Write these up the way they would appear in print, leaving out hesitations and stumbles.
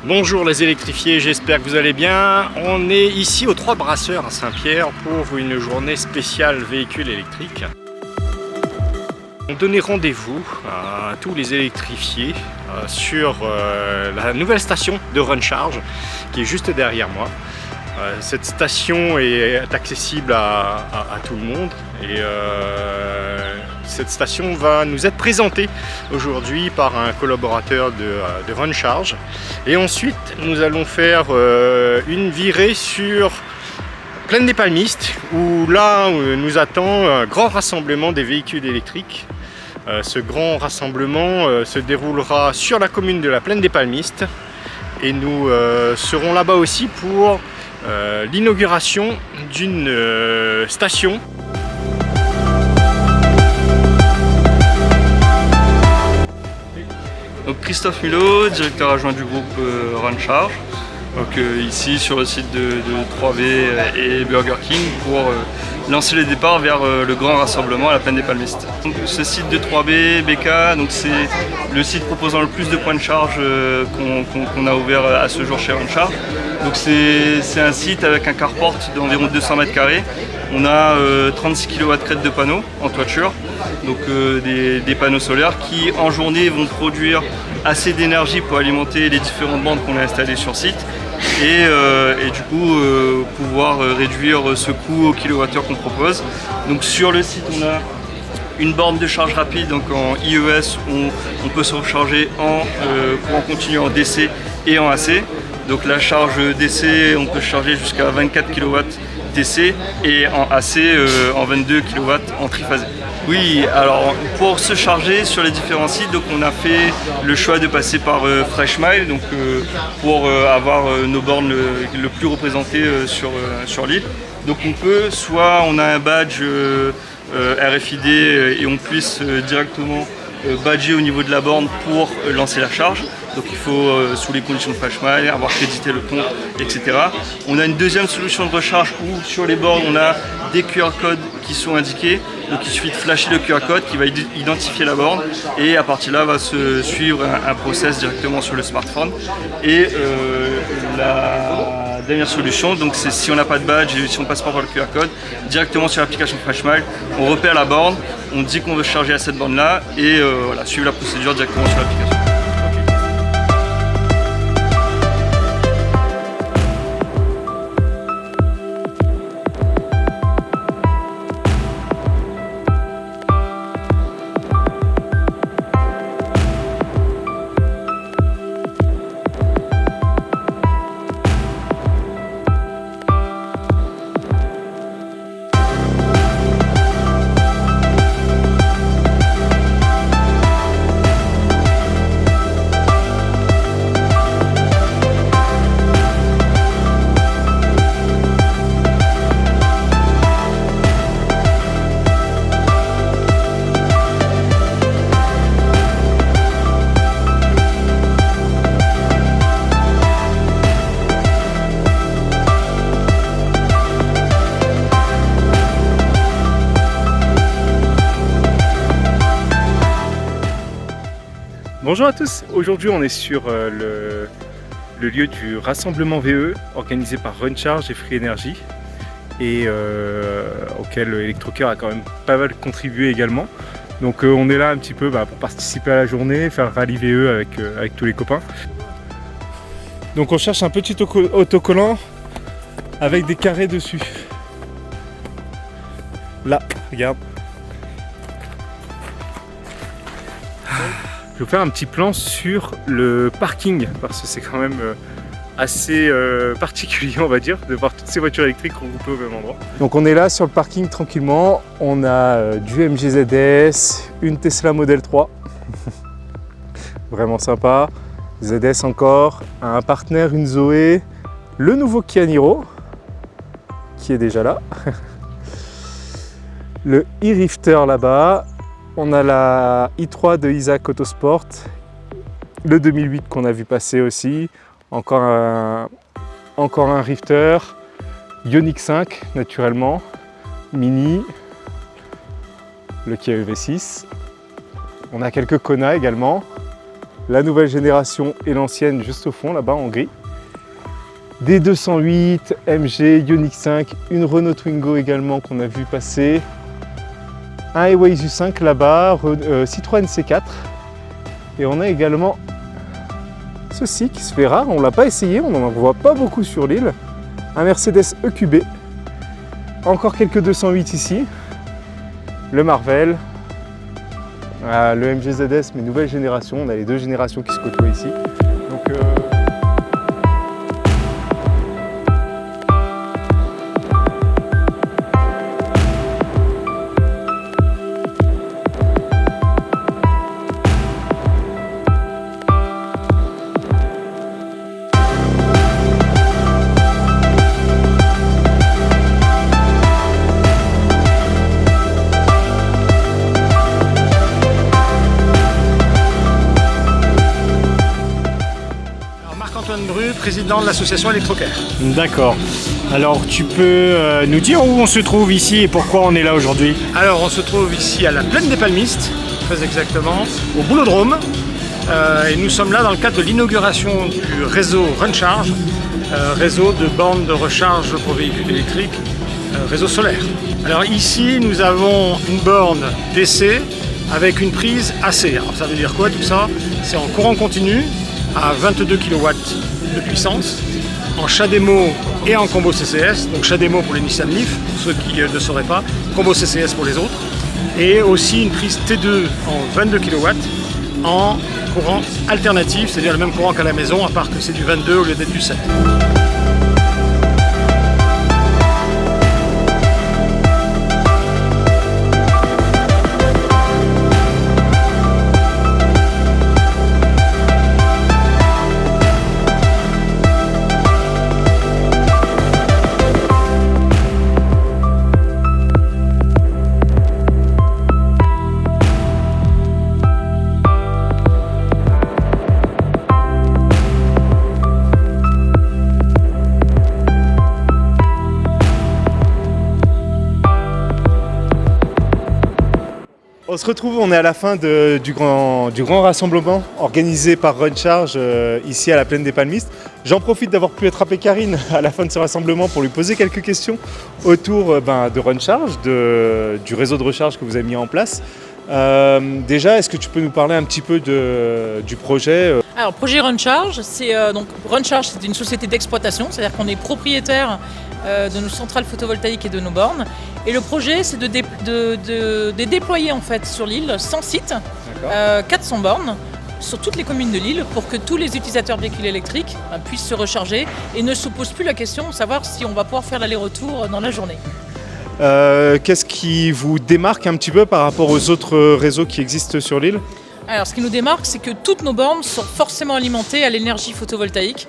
Bonjour les électrifiés, j'espère que vous allez bien. On est ici aux Trois Brasseurs à Saint-Pierre pour une journée spéciale véhicules électriques. On donnait rendez-vous à tous les électrifiés sur la nouvelle station de Runcharge qui est juste derrière moi. Cette station est accessible à tout le monde et cette station va nous être présentée aujourd'hui par un collaborateur de Runcharge. Et ensuite nous allons faire une virée sur Plaine des Palmistes où là nous attend un grand rassemblement des véhicules électriques. Ce grand rassemblement se déroulera sur la commune de la Plaine des Palmistes et nous serons là-bas aussi pour l'inauguration d'une station. Donc Christophe Mulot, directeur adjoint du groupe Runcharge, ici sur le site de 3B et Burger King pour lancer les départs vers le grand rassemblement à la Plaine des Palmistes. Donc, ce site de 3B, BK, c'est le site proposant le plus de points de charge qu'on a ouvert à ce jour chez Runcharge. Donc c'est un site avec un carport d'environ 200 mètres carrés. On a 36 kW crête de panneaux en toiture, donc des panneaux solaires qui en journée vont produire assez d'énergie pour alimenter les différentes bandes qu'on a installées sur site et du coup pouvoir réduire ce coût au kilowattheure qu'on propose. Donc sur le site on a une borne de charge rapide, donc en IES on peut se recharger en courant continu en DC et en AC. Donc la charge DC on peut charger jusqu'à 24 kW DC et en AC en 22 kW en triphasé. Oui, alors pour se charger sur les différents sites, donc on a fait le choix de passer par Freshmile, donc pour avoir nos bornes le plus représentées sur l'île. Donc on peut, soit on a un badge RFID et on puisse directement badger au niveau de la borne pour lancer la charge. Donc il faut, sous les conditions de Freshmile, avoir crédité le compte, etc. On a une deuxième solution de recharge où sur les bornes on a des QR codes qui sont indiqués. Donc il suffit de flasher le QR code qui va identifier la borne et à partir de là va se suivre un process directement sur le smartphone. Et la dernière solution, donc c'est si on n'a pas de badge et si on passe pas par le QR code, directement sur l'application Freshmile, on repère la borne, on dit qu'on veut charger à cette borne là et voilà, suivre la procédure directement sur l'application. Bonjour à tous, aujourd'hui on est sur le lieu du rassemblement VE organisé par Runcharge et Free Energy et auquel Electroker a quand même pas mal contribué également. Donc on est là un petit peu pour participer à la journée, faire le rallye VE avec tous les copains. Donc on cherche un petit autocollant avec des carrés dessus. Là, regarde. Je vais vous faire un petit plan sur le parking parce que c'est quand même assez particulier, on va dire, de voir toutes ces voitures électriques regroupées au même endroit. Donc on est là sur le parking tranquillement, on a du MG ZS, une Tesla Model 3, vraiment sympa, ZS encore, un partenaire, une Zoé, le nouveau Kia Niro qui est déjà là, le e-Rifter là-bas. On a la i3 de Isaac Autosport, le 2008 qu'on a vu passer aussi, encore un Rifter, Ioniq 5 naturellement, Mini, le Kia EV6. On a quelques Kona également, la nouvelle génération et l'ancienne juste au fond, là-bas en gris. Des 208, MG, Ioniq 5, une Renault Twingo également qu'on a vu passer, un Airways U5 là-bas, Citroën C4, et on a également ceci qui se fait rare, on ne l'a pas essayé, on n'en voit pas beaucoup sur l'île, un Mercedes EQB, encore quelques 208 ici, le Marvel, le MG ZS mais nouvelle génération, on a les deux générations qui se côtoient ici. Donc, Marc-Antoine Bru, président de l'association Electrocaire. D'accord. Alors tu peux nous dire où on se trouve ici et pourquoi on est là aujourd'hui? Alors on se trouve ici à la Plaine des Palmistes, très exactement, au Boulodrome. Et nous sommes là dans le cadre de l'inauguration du réseau RunCharge, réseau de bornes de recharge pour véhicules électriques, réseau solaire. Alors ici nous avons une borne DC avec une prise AC. Alors ça veut dire quoi tout ça? C'est en courant continu à 22 kW de puissance, en CHAdeMO et en combo CCS, donc CHAdeMO pour les Nissan Leaf, pour ceux qui ne sauraient pas, combo CCS pour les autres, et aussi une prise T2 en 22 kW en courant alternatif, c'est-à-dire le même courant qu'à la maison, à part que c'est du 22 au lieu d'être du 7. On se retrouve, on est à la fin du grand rassemblement organisé par RunCharge ici à la Plaine des Palmistes. J'en profite d'avoir pu attraper Karine à la fin de ce rassemblement pour lui poser quelques questions autour de RunCharge, du réseau de recharge que vous avez mis en place. Déjà, est-ce que tu peux nous parler un petit peu du projet? Alors, projet RunCharge, donc RunCharge, c'est une société d'exploitation, c'est-à-dire qu'on est propriétaire de nos centrales photovoltaïques et de nos bornes. Et le projet, c'est de déployer en fait sur l'île 100 sites, 400 bornes sur toutes les communes de l'île pour que tous les utilisateurs de véhicules électriques puissent se recharger et ne se posent plus la question de savoir si on va pouvoir faire l'aller-retour dans la journée. Qu'est-ce qui vous démarque un petit peu par rapport aux autres réseaux qui existent sur l'île? Alors, ce qui nous démarque, c'est que toutes nos bornes sont forcément alimentées à l'énergie photovoltaïque.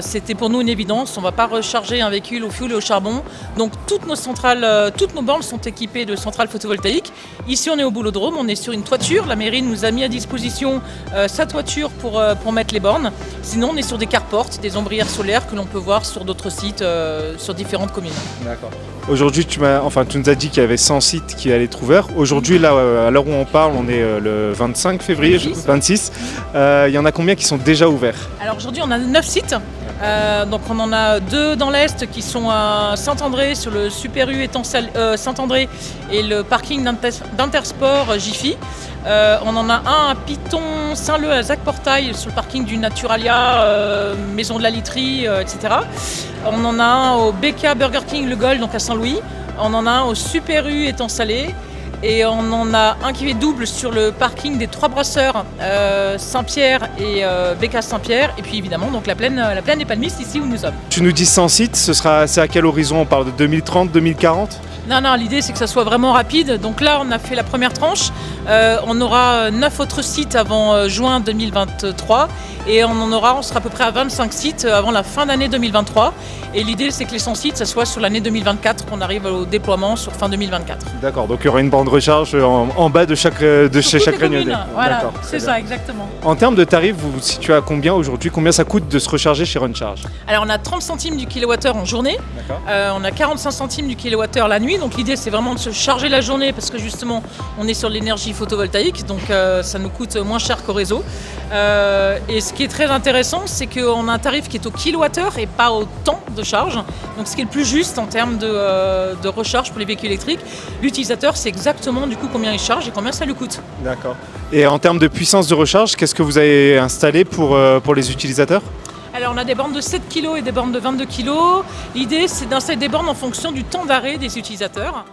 C'était pour nous une évidence, on ne va pas recharger un véhicule au fioul et au charbon. Donc toutes nos bornes sont équipées de centrales photovoltaïques. Ici, on est au Boulodrome, on est sur une toiture. La mairie nous a mis à disposition sa toiture pour mettre les bornes. Sinon, on est sur des carports, des ombrières solaires que l'on peut voir sur d'autres sites, sur différentes communes. D'accord. Aujourd'hui, tu nous as dit qu'il y avait 100 sites qui allaient être ouverts. Aujourd'hui, là, à l'heure où on parle, on est le 25 février, 26. Il y en a combien qui sont déjà ouverts? Alors aujourd'hui, on a 9 sites. Donc on en a 2 dans l'Est qui sont à Saint-André, sur le Super U Saint-André et le parking d'Intersport Jiffy. On en a un à Piton, Saint-Leu, à Zac-Portail, sur le parking du Naturalia, Maison de la Literie, etc. On en a un au BK Burger King Le Gol, donc à Saint-Louis. On en a un au Super U Étang-Salé. Et on en a un qui est double sur le parking des Trois Brasseurs, Saint-Pierre et BK Saint-Pierre. Et puis évidemment donc la plaine des Palmistes, ici où nous sommes. Tu nous dis 100 sites, c'est à quel horizon? On parle de 2030, 2040? Non, l'idée c'est que ça soit vraiment rapide. Donc là, on a fait la première tranche. On aura 9 autres sites avant juin 2023. Et on sera à peu près à 25 sites avant la fin d'année 2023. Et l'idée c'est que les 100 sites, ça soit sur l'année 2024, qu'on arrive au déploiement sur fin 2024. D'accord, donc il y aura une borne de recharge en bas de chaque réunion. Voilà, c'est ça, exactement. En termes de tarifs, vous vous situez à combien aujourd'hui? Combien ça coûte de se recharger chez RunCharge? Alors on a 30 centimes du kilowattheure en journée. On a 45 centimes du kilowattheure la nuit. Donc l'idée c'est vraiment de se charger la journée parce que justement on est sur l'énergie photovoltaïque, donc ça nous coûte moins cher qu'au réseau. Et ce qui est très intéressant, c'est qu'on a un tarif qui est au kilowattheure et pas au temps de charge. Donc ce qui est le plus juste en termes de recharge pour les véhicules électriques. L'utilisateur sait exactement du coup combien il charge et combien ça lui coûte. D'accord. Et en termes de puissance de recharge, qu'est-ce que vous avez installé pour les utilisateurs ? Alors on a des bornes de 7 kg et des bornes de 22 kg. L'idée c'est d'installer des bornes en fonction du temps d'arrêt des utilisateurs.